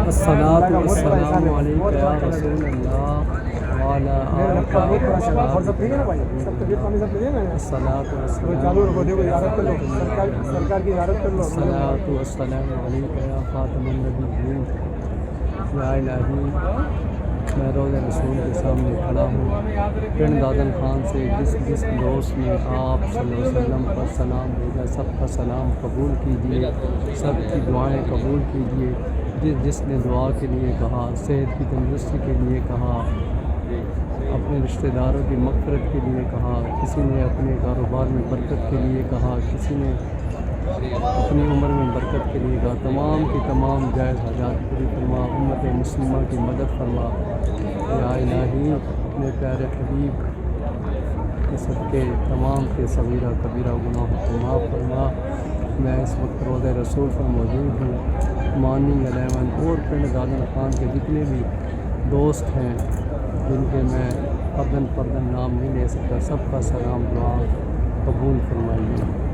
الصلاۃ والسلام علیکم یا رسول اللہ وعلی آلک اور سب ٹھیک ہے نا بھائی؟ سب طبیعت پانی سب لے گا نا؟ الصلاۃ چالو رکھو، دیکھو زیارت کر لو، سرکار کی زیارت کر لو. والسلام علیکم یا خاتم النبیین. یا الہی، میں روضہ رسول کے سامنے کھڑا ہوں. پنڈ دادن خان سے جس دوست نے آپ صلی اللہ علیہ وسلم پر سلام بھیجا، سب کا سلام قبول کیجیے، سب کی دعائیں قبول کیجیے. جس نے دعا کے لیے کہا، صحت کی تندرستی کے لیے کہا، اپنے رشتہ داروں کی مغفرت کے لیے کہا، کسی نے اپنے کاروبار میں برکت کے لیے کہا، کسی نے اپنی عمر میں برکت کے لیے کہا. تمام کی تمام جائز حاجات پوری فرما، امت مسلمہ کی مدد فرما. یا الہی، اپنے پیارے حبیب کے صدقے تمام کے صغیرہ کبیرہ گناہوں کو معاف فرما. میں اس وقت روضہ رسول پر موجود ہوں. مارننگ 11 اور پنڈ دادن خان کے جتنے بھی دوست ہیں جن کے میں فرداً نام نہیں لے سکتا، سب کا سلام دعا قبول فرمائیے.